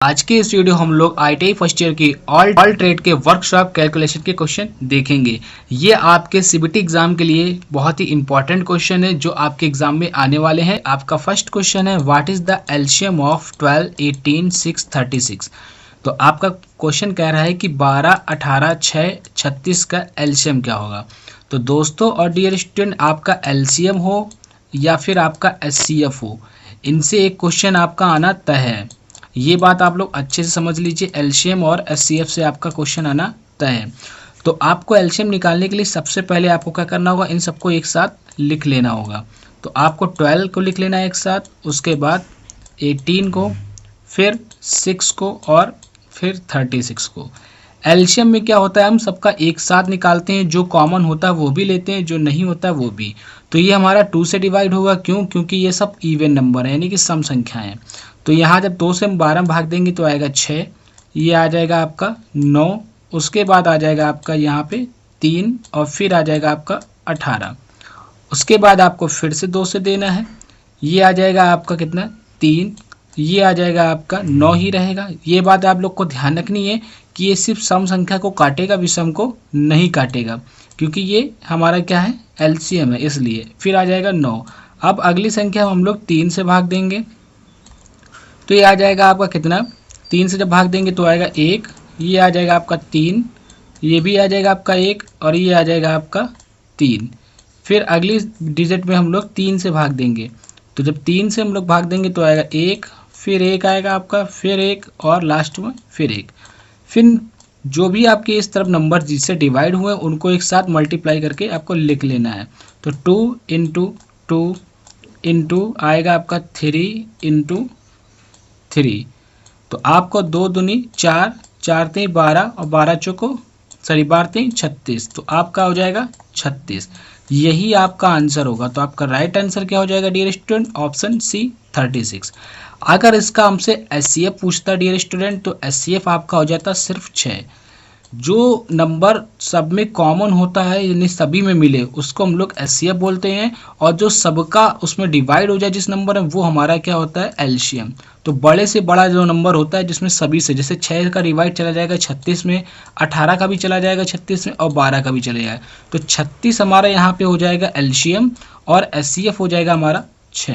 आज के इस वीडियो हम लोग ITI फर्स्ट ईयर की ऑल ट्रेड के वर्कशॉप कैलकुलेशन के क्वेश्चन देखेंगे। ये आपके CBT एग्जाम के लिए बहुत ही इंपॉर्टेंट क्वेश्चन है जो आपके एग्जाम में आने वाले हैं। आपका फर्स्ट क्वेश्चन है what is the LCM of 12, 18, 6, 36। तो आपका क्वेश्चन कह रहा है कि 12, 18, 6, 36 का एलसीएम क्या होगा। तो दोस्तों और डियर स्टूडेंट, आपका एलसीएम हो या फिर आपका एचसीएफ हो, इनसे एक क्वेश्चन आपका आना तय है। ये बात आप लोग अच्छे से समझ लीजिए, एलसीएम और एचसीएफ से आपका क्वेश्चन आना तय है। तो आपको एलसीएम निकालने के लिए सबसे पहले आपको क्या करना होगा, इन सबको एक साथ लिख लेना होगा। तो आपको 12 को लिख लेना है एक साथ, उसके बाद 18 को, फिर 6 को और फिर 36 को। एलसीएम में क्या होता है, हम सबका एक साथ निकालते हैं, जो कॉमन होता है वो भी लेते हैं, जो नहीं होता है वो भी। तो ये हमारा 2 से डिवाइड होगा, क्यों? क्योंकि ये सब इवन नंबर है, यानी कि सम संख्याएं हैं। तो यहाँ जब 2 से हम 12 भाग देंगे तो आएगा 6, ये आ जाएगा आपका 9, उसके बाद आ जाएगा आपका यहाँ पे 3 और फिर आ जाएगा आपका 18। उसके बाद आपको फिर से 2 से देना है, ये आ जाएगा आपका कितना, 3, ये आ जाएगा आपका 9 ही रहेगा। ये बात आप लोग को ध्यान रखनी है कि ये सिर्फ सम संख्या को काटेगा, विषम को नहीं काटेगा, क्योंकि ये हमारा क्या है, एलसीएम है, इसलिए। फिर आ जाएगा 9। अब अगली संख्या हम लोग 3 से भाग देंगे तो ये आ जाएगा आपका कितना, 3 से जब भाग देंगे तो आएगा 1, ये आ जाएगा आपका 3, ये भी आ जाएगा आपका 1 और ये आ जाएगा आपका 3। फिर अगली डिजिट में हम लोग 3 से भाग देंगे, तो जब 3 से हम लोग भाग देंगे तो आएगा 1, फिर 1 आएगा आपका, फिर 1 और लास्ट में फिर 1। फिर जो भी आपके इस तरफ नंबर जिससे डिवाइड हुए उनको एक साथ मल्टीप्लाई करके आपको लिख लेना है। तो 2 इंटू 2 इंटू आएगा आपका 3 इंटू 3। तो आपको 2 दूनी 4, 4 3 12 और 12 चौको 12 3 36। तो आपका हो जाएगा 36। यही आपका आंसर होगा। तो आपका राइट आंसर क्या हो जाएगा डियर स्टूडेंट, ऑप्शन सी 36। अगर इसका हमसे एचसीएफ पूछता डियर स्टूडेंट तो एचसीएफ आपका हो जाता सिर्फ 6। जो नंबर सब में कॉमन होता है यानी सभी में मिले उसको हम लोग एचसीएफ बोलते हैं, और जो सबका उसमें डिवाइड हो जाए जिस नंबर में, वो हमारा क्या होता है, एलसीएम। तो बड़े से बड़ा जो नंबर होता है जिसमें सभी से, जैसे 6 का डिवाइड चला जाएगा 36 में, 18 का भी चला जाएगा 36 में और 12 का भी चला जाएगा, तो 36 हमारा यहाँ पे हो जाएगा एलसीएम और एचसीएफ हो जाएगा हमारा 6।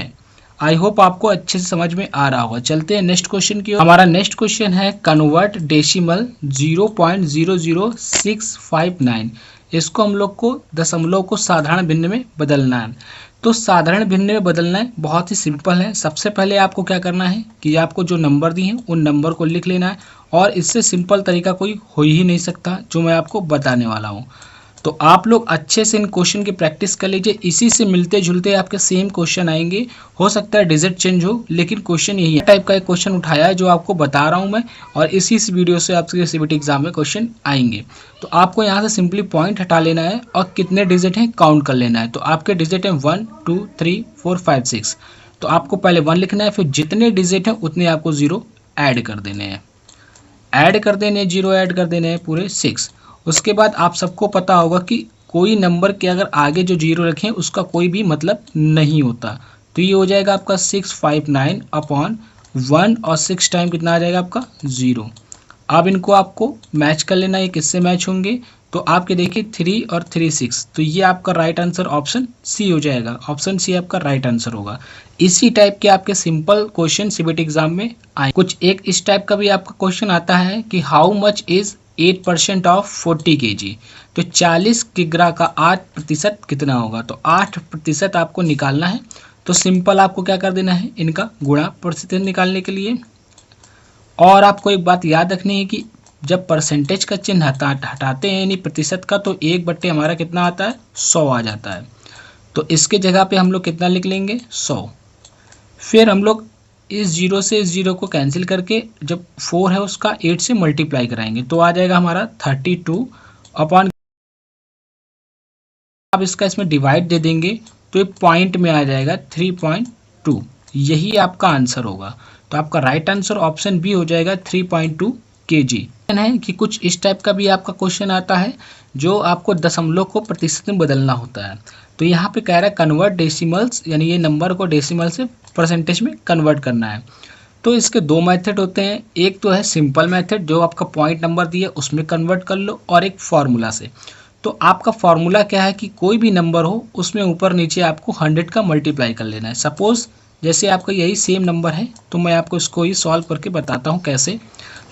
आई होप आपको अच्छे से समझ में आ रहा होगा। चलते हैं नेक्स्ट क्वेश्चन की ओर। हमारा नेक्स्ट क्वेश्चन है कन्वर्ट डेसिमल 0.00659। इसको हम लोग को दशमलव को साधारण भिन्न में बदलना है। तो साधारण भिन्न में बदलना है, बहुत ही सिंपल है। सबसे पहले आपको क्या करना है कि आपको जो नंबर दिए हैं उन नंबर को लिख लेना है, और इससे सिंपल तरीका कोई हो ही नहीं सकता जो मैं आपको बताने वाला हूँ। तो आप लोग अच्छे से इन क्वेश्चन की प्रैक्टिस कर लीजिए, इसी से मिलते जुलते आपके सेम क्वेश्चन आएंगे। हो सकता है डिजिट चेंज हो, लेकिन क्वेश्चन यही है। टाइप का एक क्वेश्चन उठाया है जो आपको बता रहा हूं मैं, और इसी वीडियो से आपके सीबीटी एग्जाम में क्वेश्चन आएंगे। तो आपको यहाँ से सिंपली पॉइंट हटा लेना है और कितने डिजिट हैं काउंट कर लेना है। तो आपके डिजिट हैं 1 2 3 4 5 6। तो आपको पहले 1 लिखना है, फिर जितने डिजिट हैं उतने आपको 0 ऐड कर देने हैं, ऐड कर देने 0 ऐड कर देने हैं पूरे 6। उसके बाद आप सबको पता होगा कि कोई नंबर के अगर आगे जो 0 रखें उसका कोई भी मतलब नहीं होता। तो ये हो जाएगा आपका 659 अपॉन 1 और 6 टाइम कितना आ जाएगा आपका 0। अब इनको आपको मैच कर लेना है, किससे मैच होंगे, तो आपके देखिए 3 और 3 6। तो ये आपका राइट आंसर ऑप्शन सी हो जाएगा, ऑप्शन सी आपका राइट आंसर होगा। इसी टाइप के आपके सिंपल क्वेश्चन सीबीटी एग्जाम में आए। कुछ एक इस टाइप का भी आपका क्वेश्चन आता है कि how much is 8% of 40 kg। तो 40 किग्रा का 8% कितना होगा। तो 8% आपको निकालना है। तो सिंपल आपको क्या कर देना है, इनका गुणा प्रतिशत निकालने के लिए। और आपको एक बात याद रखनी है कि जब परसेंटेज का चिन्ह हटाते हैं यानी प्रतिशत का, तो 1/, हमारा कितना आता है, 100 आ जाता है। तो इसके जगह पे हम लोग कितना लिख लेंगे, 100। फिर हम लोग इस 0 से इस 0 को कैंसिल करके जब 4 है उसका 8 से मल्टीप्लाई कराएंगे तो आ जाएगा हमारा 32 अपॉन, अब इसका इसमें डिवाइड दे देंगे तो ये पॉइंट में आ जाएगा 3.2। यही आपका आंसर होगा। तो आपका राइट आंसर ऑप्शन बी हो जाएगा 3.2 kg। है कि कुछ इस टाइप का भी आपका क्वेश्चन आता है जो आपको दशमलव को प्रतिशत में बदलना होता है। तो यहाँ पे कह रहा है कन्वर्ट डेसिमल्स, यानी ये नंबर को डेसिमल से परसेंटेज में कन्वर्ट करना है। तो इसके दो मेथड होते हैं, एक तो है सिंपल मेथड जो आपका पॉइंट नंबर दिया उसमें कन्वर्ट कर लो, और एक फार्मूला से। तो आपका फार्मूला क्या है कि कोई भी नंबर हो उसमें ऊपर नीचे आपको 100 का मल्टीप्लाई कर लेना है। सपोज जैसे आपका यही सेम नंबर है तो मैं आपको इसको ही सॉल्व करके बताता हूँ कैसे।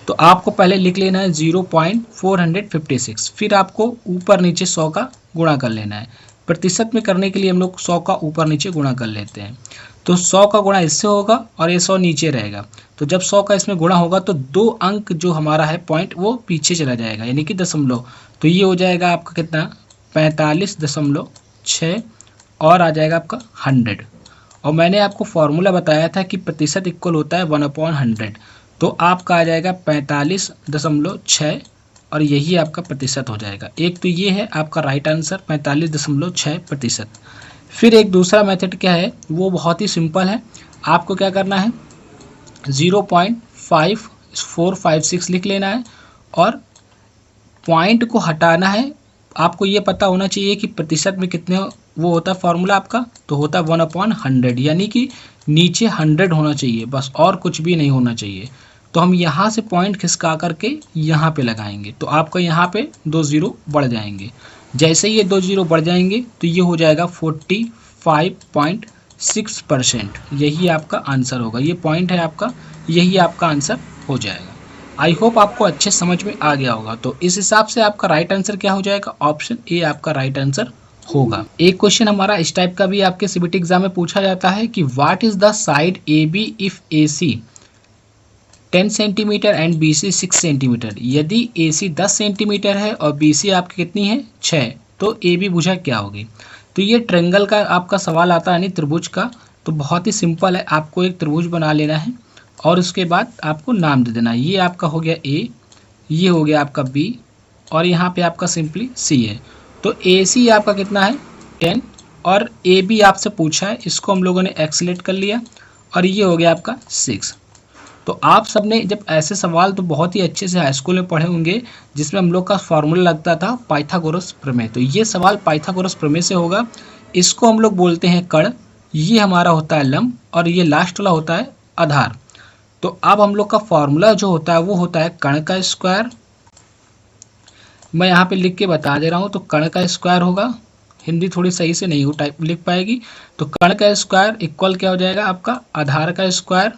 तो आपको पहले लिख लेना है 0.456, फिर आपको ऊपर नीचे 100 का गुणा कर लेना है। प्रतिशत में करने के लिए हम लोग 100 का ऊपर नीचे गुणा कर लेते हैं। तो 100 का गुणा इससे होगा और ये 100 नीचे रहेगा। तो जब 100 का इसमें गुणा होगा तो 2 अंक जो हमारा है पॉइंट वो पीछे चला जाएगा, यानी कि दशमलव। तो ये हो जाएगा आपका कितना 45.6 और आ जाएगा आपका 100। और मैंने आपको फॉर्मूला बताया था कि प्रतिशत इक्वल होता है 1/100। तो आपका आ जाएगा 45.6 और यही आपका प्रतिशत हो जाएगा। एक तो ये है आपका राइट आंसर 45.6%। फिर एक दूसरा मेथड क्या है, वो बहुत ही सिंपल है। आपको क्या करना है 0.5456 लिख लेना है और पॉइंट को हटाना है। आपको ये पता होना चाहिए कि प्रतिशत में कितने वो होता है फॉर्मूला आपका, तो होता है 1/100, यानी कि नीचे 100 होना चाहिए बस, और कुछ भी नहीं होना चाहिए। तो हम यहाँ से पॉइंट खिसका करके यहाँ पे लगाएंगे तो आपका यहाँ पे 2 जीरो बढ़ जाएंगे। जैसे ही ये 2 जीरो बढ़ जाएंगे तो ये हो जाएगा 45.6%। यही आपका आंसर होगा, ये पॉइंट है आपका, यही आपका आंसर हो जाएगा। आई होप आपको अच्छे समझ में आ गया होगा। तो इस हिसाब से आपका राइट आंसर क्या हो जाएगा, ऑप्शन ए आपका राइट आंसर होगा। एक क्वेश्चन हमारा इस टाइप का भी आपके सीबीटी एग्जाम में पूछा जाता है कि what is the side A B if A C 10 centimetre and B C 6 centimetre. यदि ए सी 10 सेंटीमीटर है और बी सी आपकी कितनी है 6, तो ए बी भुजा क्या होगी। तो ये ट्रायंगल का आपका सवाल आता है, यानी त्रिभुज का। तो बहुत ही सिंपल है, आपको एक त्रिभुज बना लेना है और उसके बाद आपको नाम दे देना है। ये आपका हो गया ए, ये हो गया आपका बी और यहाँ पे आपका सिंपली सी है। तो ए सी आपका कितना है 10 और ए बी आपसे पूछा है, इसको हम लोगों ने एक्सलेट कर लिया और ये हो गया आपका 6। तो आप सबने जब ऐसे सवाल तो बहुत ही अच्छे से हाई स्कूल में पढ़े होंगे, जिसमें हम लोग का फार्मूला लगता था पाइथागोरस प्रमेय। तो ये सवाल पाइथागोरस प्रमेय से होगा। इसको हम लोग बोलते हैं कर्ण, ये हमारा होता है लंब और ये लास्ट वाला होता है आधार। तो अब हम लोग का फॉर्मूला जो होता है वो होता है कर्ण का स्क्वायर। मैं यहाँ पे लिख के बता दे रहा हूँ। तो कर्ण का स्क्वायर होगा, हिंदी थोड़ी सही से नहीं हो टाइप लिख पाएगी। तो कर्ण का स्क्वायर इक्वल क्या हो जाएगा आपका आधार का स्क्वायर,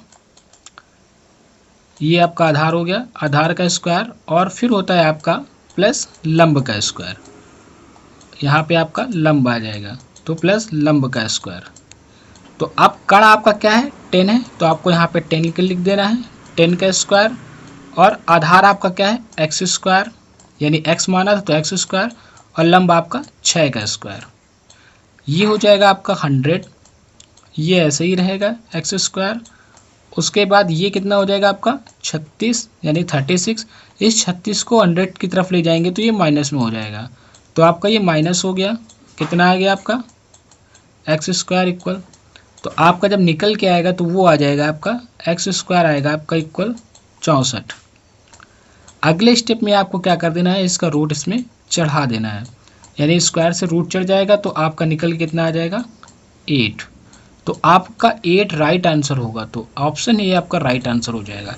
ये आपका आधार हो गया, आधार का स्क्वायर और फिर होता है आपका प्लस लंब का स्क्वायर। यहाँ पे आपका लंब आ जाएगा तो प्लस लंब का स्क्वायर। तो अब कर्ण आपका क्या है 10 है, तो आपको यहाँ पे 10 के लिख देना है 10 का स्क्वायर। और आधार आपका क्या है एक्स स्क्वायर, यानी एक्स माना था तो एक्स स्क्वायर और लंब आपका 6 का स्क्वायर। ये हो जाएगा आपका 100, ये ऐसे ही रहेगा एक्स स्क्वायर। उसके बाद ये कितना हो जाएगा आपका 36 यानी 36। इस 36 को 100 की तरफ ले जाएंगे तो ये माइनस में हो जाएगा। तो आपका ये माइनस हो गया, कितना आ गया आपका एक्स स्क्वायर इक्वल। तो आपका जब निकल के आएगा तो वो आ जाएगा आपका एक्स स्क्वायर आएगा आपका इक्वल 64। अगले स्टेप में आपको क्या कर देना है, इसका रूट इसमें चढ़ा देना है, यानी स्क्वायर से रूट चढ़ जाएगा तो आपका निकल के कितना आ जाएगा 8। तो आपका 8 राइट आंसर होगा। तो ऑप्शन ए आपका राइट आंसर हो जाएगा।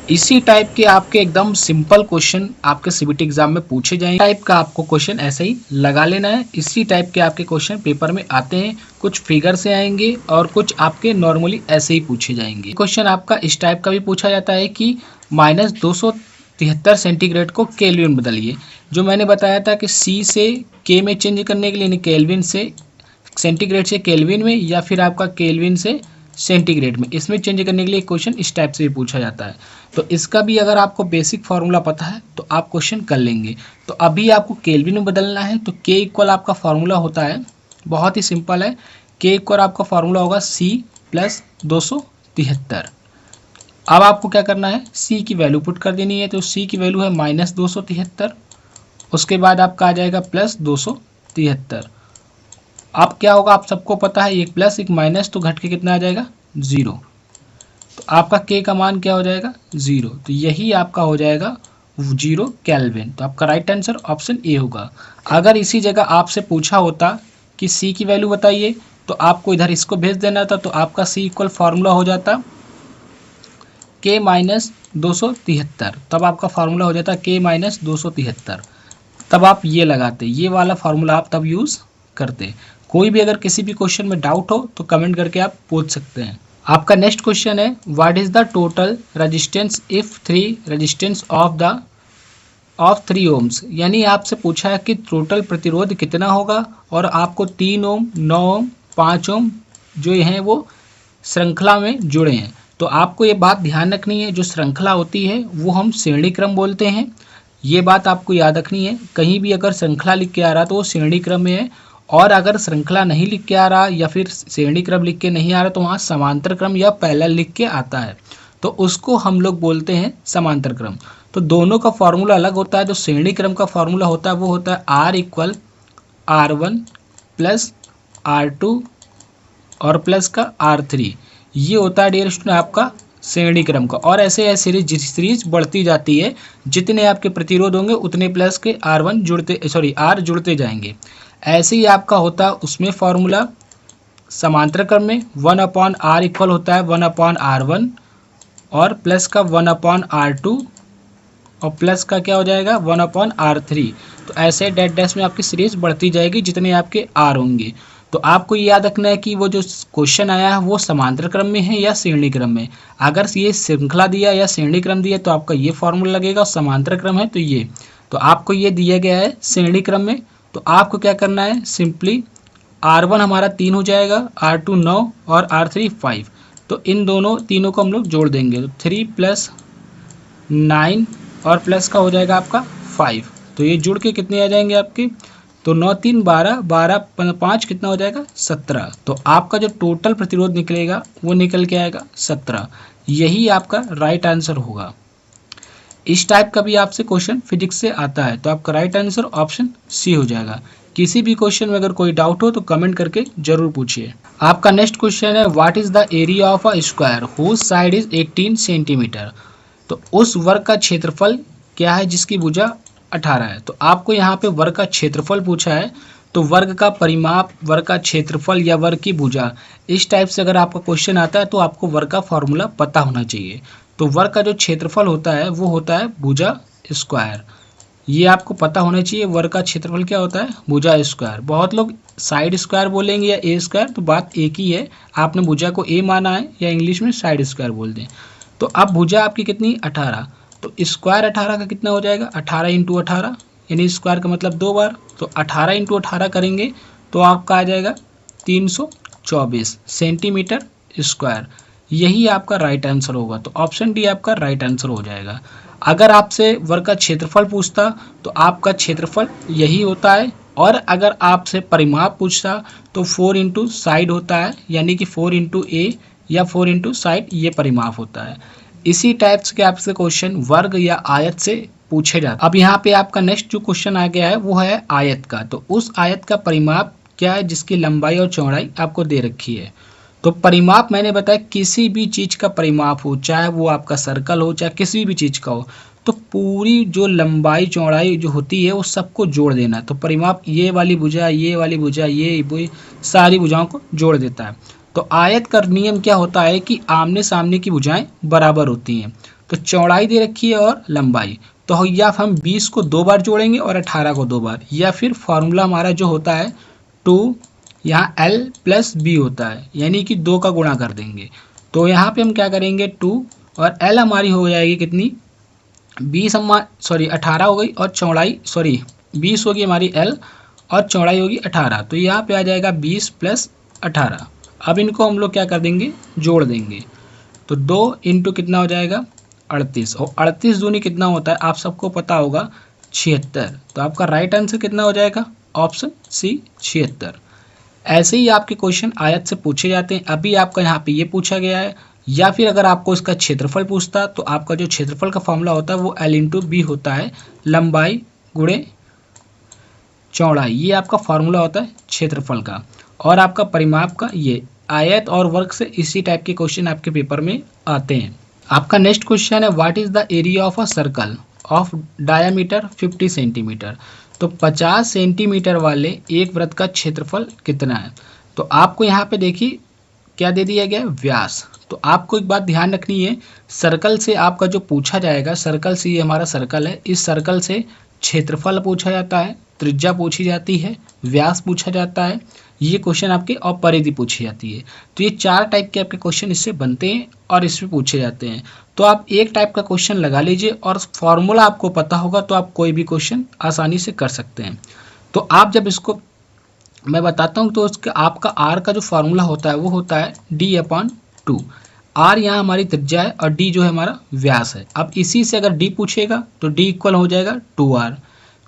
इसी टाइप के आपके एकदम सिंपल क्वेश्चन आपके सीबीटी एग्जाम में पूछे जाएंगे। टाइप का आपको क्वेश्चन ऐसे ही लगा लेना है। इसी टाइप के आपके क्वेश्चन पेपर में आते हैं, कुछ फिगर से आएंगे और कुछ आपके नॉर्मली ऐसे ही पूछे जाएंगे। क्वेश्चन आपका इस टाइप का भी पूछा जाता है कि -273 सेंटीग्रेड को केल्विन में बदलिए। जो मैंने बताया था कि सी से के में चेंज करने के लिए, यानी केल्विन से सेंटीग्रेड से केल्विन में या फिर आपका केल्विन से सेंटीग्रेड में, इसमें चेंज करने के लिए क्वेश्चन इस टाइप से भी पूछा जाता है। तो इसका भी अगर आपको बेसिक फार्मूला पता है तो आप क्वेश्चन कर लेंगे। तो अभी आपको केल्विन में बदलना है। तो के इक्वल आपका फार्मूला होता है, बहुत ही सिंपल है। के इक्वल आपका फार्मूला होगा सी प्लस 273। अब आपको क्या करना है, सी की वैल्यू पुट कर देनी है। तो सी की वैल्यू है -273, उसके बाद आपका आ जाएगा प्लस 273। अब क्या होगा आप सबको पता है, एक प्लस एक माइनस तो घट के कितना आ जाएगा 0। तो आपका के का मान क्या हो जाएगा 0। तो यही आपका हो जाएगा 0 केल्विन। तो आपका राइट आंसर ऑप्शन ए होगा। अगर इसी जगह आपसे पूछा होता कि सी की वैल्यू बताइए तो आपको इधर इसको भेज देना था। तो आपका सी इक्वल फार्मूला हो जाता k माइनस 273, तब आपका फार्मूला हो जाता है k माइनस 273। तब आप ये लगाते, ये वाला फार्मूला आप तब यूज़ करते। कोई भी अगर किसी भी क्वेश्चन में डाउट हो तो कमेंट करके आप पूछ सकते हैं। आपका नेक्स्ट क्वेश्चन है what is the total resistance if 3 resistance of 3 ohms, यानी आपसे पूछा है कि टोटल प्रतिरोध कितना होगा और आपको 3 ओम, 9 ओम, 5 ओम जो हैं वो श्रृंखला में जुड़े हैं। तो आपको ये बात ध्यान रखनी है, जो श्रृंखला होती है वो हम श्रेणी क्रम बोलते हैं। ये बात आपको याद रखनी है, कहीं भी अगर श्रृंखला लिख के आ रहा तो वो श्रेणी क्रम में है, और अगर श्रृंखला नहीं लिख के आ रहा या फिर श्रेणी क्रम लिख के नहीं आ रहा तो वहाँ समांतर क्रम या पैरेलल लिख के आता है, तो उसको हम लोग बोलते हैं समांतर क्रम। तो दोनों का फॉर्मूला अलग होता है। जो श्रेणी क्रम का फॉर्मूला होता है वो होता है R equal R1 plus R2 और प्लस का R3, ये होता है डियर स्टूडेंट आपका श्रेणी क्रम का। और ऐसे ऐसे सीरीज बढ़ती जाती है, जितने आपके प्रतिरोध होंगे उतने प्लस के R जुड़ते जाएंगे। ऐसे ही आपका होता है उसमें फॉर्मूला समांतर क्रम में 1/R इक्वल होता है 1/R1 और प्लस का 1/R2 और प्लस का क्या हो जाएगा 1/R3। तो ऐसे डैश डैश में आपकी सीरीज बढ़ती जाएगी जितने आपके R होंगे। तो आपको ये याद रखना है कि वो जो क्वेश्चन आया है वो समांतर क्रम में है या श्रेणी क्रम में। अगर ये श्रृंखला दिया या श्रेणी क्रम दिया तो आपका ये फॉर्मूला लगेगा, समांतर क्रम है तो ये। तो आपको ये दिया गया है श्रेणी क्रम में, तो आपको क्या करना है, सिंपली R1 हमारा 3 हो जाएगा, R2 9 और R3 5। तो इन तीनों को हम लोग जोड़ देंगे, तो 3 + 9 और प्लस का हो जाएगा आपका 5। तो ये जुड़ के कितने आ जाएंगे आपके, तो 9 3 12, 12 5 कितना हो जाएगा 17। तो आपका जो टोटल प्रतिरोध निकलेगा वो निकल के आएगा 17। यही आपका राइट आंसर होगा। इस टाइप का भी आपसे क्वेश्चन फिजिक्स से आता है, तो आपका राइट आंसर ऑप्शन सी हो जाएगा। किसी भी क्वेश्चन में अगर कोई डाउट हो तो कमेंट करके जरूर पूछिए। आपका नेक्स्ट क्वेश्चन है what is the area of a square whose side is 18 centimetre. तो उस वर्ग का क्षेत्रफल क्या है जिसकी भुजा 18 है। तो आपको यहाँ पे वर्ग का क्षेत्रफल पूछा है, तो वर्ग का परिमाप, वर्ग का क्षेत्रफल या वर्ग की भुजा, इस टाइप से अगर आपका क्वेश्चन आता है तो आपको वर्ग का फॉर्मूला पता होना चाहिए। तो वर्ग का जो क्षेत्रफल होता है वो होता है भुजा स्क्वायर, ये आपको पता होना चाहिए। वर्ग का क्षेत्रफल क्या होता है, भुजा स्क्वायर। बहुत लोग साइड स्क्वायर बोलेंगे या ए स्क्वायर, तो बात एक ही है, आपने भुजा को ए माना है या इंग्लिश में साइड स्क्वायर बोल दें। तो अब भुजा आपकी कितनी 18, तो स्क्वायर 18 का कितना हो जाएगा 18 × 18, यानी स्क्वायर का मतलब 2 बार। तो 18 × 18 करेंगे तो आपका आ जाएगा 324 सेंटीमीटर स्क्वायर। यही आपका राइट आंसर होगा। तो ऑप्शन डी आपका राइट आंसर हो जाएगा। अगर आपसे वर्ग का क्षेत्रफल पूछता तो आपका क्षेत्रफल यही होता है, और अगर आपसे परिमाप पूछता तो 4 × साइड होता है, यानी कि 4 × a या 4 × साइड ये परिमाप होता है। इसी टाइप के आपसे क्वेश्चन वर्ग या आयत से पूछे जाते हैं। अब यहाँ पे आपका नेक्स्ट जो क्वेश्चन आ गया है वो है आयत का। तो उस आयत का परिमाप क्या है जिसकी लंबाई और चौड़ाई आपको दे रखी है। तो परिमाप मैंने बताया किसी भी चीज़ का परिमाप हो, चाहे वो आपका सर्कल हो चाहे किसी भी चीज़ का हो, तो पूरी जो लंबाई चौड़ाई जो होती है वो सबको जोड़ देना। तो परिमाप ये वाली भुजा, ये वाली भुजा, ये सारी भुजाओं को जोड़ देता है। तो आयत का नियम क्या होता है कि आमने सामने की भुजाएं बराबर होती हैं। तो चौड़ाई दे रखी है और लंबाई, तो या हम 20 को 2 बार जोड़ेंगे और 18 को 2 बार, या फिर फॉर्मूला हमारा जो होता है 2 यहाँ L + B होता है, यानी कि 2 का गुणा कर देंगे। तो यहाँ पे हम क्या करेंगे 2 और L हमारी हो जाएगी कितनी 18 हो गई, और चौड़ाई 20 होगी हमारी L और चौड़ाई होगी 18। तो यहाँ पे आ जाएगा 20 + 18। अब इनको हम लोग क्या कर देंगे जोड़ देंगे। तो 2 × कितना हो जाएगा 38, और 38 दूनी कितना होता है आप सबको पता होगा 76। तो आपका राइट आंसर कितना हो जाएगा ऑप्शन सी 76। ऐसे ही आपके क्वेश्चन आयत से पूछे जाते हैं। अभी आपका यहाँ पे ये पूछा गया है, या फिर अगर आपको इसका क्षेत्रफल पूछता तो आपका जो क्षेत्रफल का फॉर्मूला होता है वो L × B होता है, लंबाई गुणे चौड़ाई, ये आपका फॉर्मूला होता है क्षेत्रफल का। और आपका परिमाप का ये आयत और वर्ग से इसी टाइप के क्वेश्चन आपके पेपर में आते हैं। आपका नेक्स्ट क्वेश्चन है what is the area of a circle of diameter 50 centimetre. तो 50 सेंटीमीटर वाले एक वृत्त का क्षेत्रफल कितना है। तो आपको यहाँ पे देखिए क्या दे दिया गया, व्यास। तो आपको एक बात ध्यान रखनी है, सर्कल से आपका जो पूछा जाएगा, सर्कल से, ये हमारा सर्कल है, इस सर्कल से क्षेत्रफल पूछा जाता है, त्रिज्या पूछी जाती है, व्यास पूछा जाता है, ये क्वेश्चन आपके, और परिधि पूछी जाती है। तो ये 4 टाइप के आपके क्वेश्चन इससे बनते हैं और इसमें पूछे जाते हैं। तो आप एक टाइप का क्वेश्चन लगा लीजिए और फॉर्मूला आपको पता होगा तो आप कोई भी क्वेश्चन आसानी से कर सकते हैं। तो आप जब इसको मैं बताता हूँ तो उसके आपका आर का जो फार्मूला होता है वो होता है d/2। आर यहाँ हमारी त्रिज्या है और डी जो है हमारा व्यास है। अब इसी से अगर डी पूछेगा तो डी इक्वल हो जाएगा 2r। तो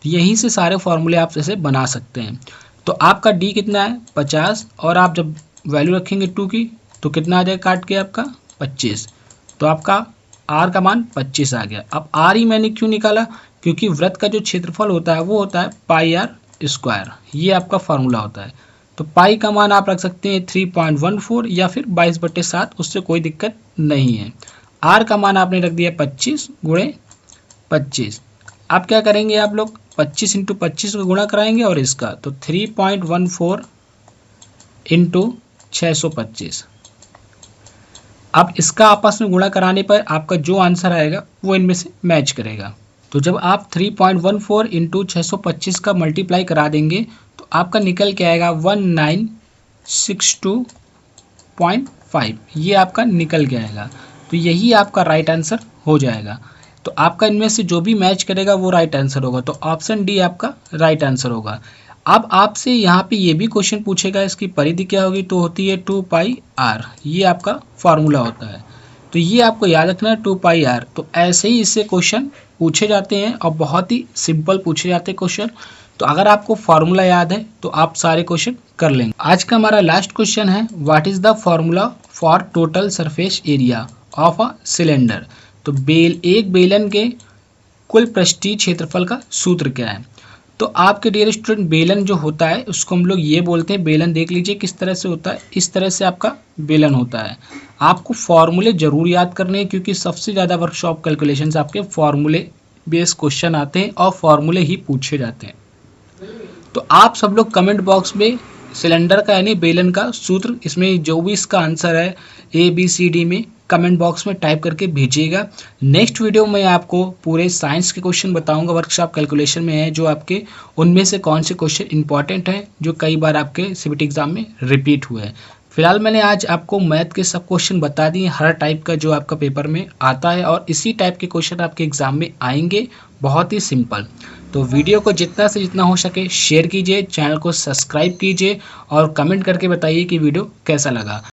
यहीं से सारे फॉर्मूले आप ऐसे बना सकते हैं। तो आपका डी कितना है 50, और आप जब वैल्यू रखेंगे 2 की तो कितना आ जाएगा काट के आपका 25। तो आपका आर का मान 25 आ गया। अब आर ही मैंने क्यों निकाला, क्योंकि वृत्त का जो क्षेत्रफल होता है वो होता है πr², ये आपका फार्मूला होता है। तो पाई का मान आप रख सकते हैं 3.14 या फिर 22/7, उससे कोई दिक्कत नहीं है। आर का मान आपने रख दिया 25 × 25। अब क्या करेंगे आप लोग, 25 × 25 को गुणा कराएंगे और इसका, तो 3.14 × 625। अब इसका आपस में गुणा कराने पर आपका जो आंसर आएगा वो इनमें से मैच करेगा। तो जब आप 3.14 × 625 का मल्टीप्लाई करा देंगे तो आपका निकल के आएगा 1962.5, ये आपका निकल के आएगा। तो यही आपका राइट आंसर हो जाएगा। तो आपका इनमें से जो भी मैच करेगा वो राइट आंसर होगा। तो ऑप्शन डी आपका राइट आंसर होगा। अब आपसे यहाँ पे ये भी क्वेश्चन पूछेगा, इसकी परिधि क्या होगी, तो होती है 2πr, ये आपका फार्मूला होता है। तो ये आपको याद रखना है 2πr। तो ऐसे ही इससे क्वेश्चन पूछे जाते हैं और बहुत ही सिंपल पूछे जाते हैं क्वेश्चन। तो अगर आपको फार्मूला याद है तो आप सारे क्वेश्चन कर लेंगे। आज का हमारा लास्ट क्वेश्चन है, what is the formula for total surface area of a cylinder. तो एक बेलन के कुल पृष्ठीय क्षेत्रफल का सूत्र क्या है। तो आपके डियर स्टूडेंट, बेलन जो होता है उसको हम लोग ये बोलते हैं, बेलन देख लीजिए किस तरह से होता है, इस तरह से आपका बेलन होता है। आपको फॉर्मूले जरूर याद करने हैं क्योंकि सबसे ज़्यादा वर्कशॉप कैलकुलेशंस आपके फॉर्मूले बेस क्वेश्चन आते हैं और फॉर्मूले ही पूछे जाते हैं। तो आप सब लोग कमेंट बॉक्स में सिलेंडर का यानी बेलन का सूत्र, इसमें जो भी इसका आंसर है ABCD में कमेंट बॉक्स में टाइप करके भेजिएगा। नेक्स्ट वीडियो में आपको पूरे साइंस के क्वेश्चन बताऊंगा, वर्कशॉप कैलकुलेशन में है जो आपके, उनमें से कौन से क्वेश्चन इंपॉर्टेंट हैं जो कई बार आपके CBT एग्जाम में रिपीट हुए हैं। फिलहाल मैंने आज आपको मैथ के सब क्वेश्चन बता दिए, हर टाइप का जो आपका पेपर में आता है, और इसी टाइप के क्वेश्चन आपके एग्जाम में आएंगे, बहुत ही सिंपल। तो वीडियो को जितना से जितना हो सके शेयर कीजिए, चैनल को सब्सक्राइब कीजिए और कमेंट करके बताइए कि वीडियो कैसा लगा।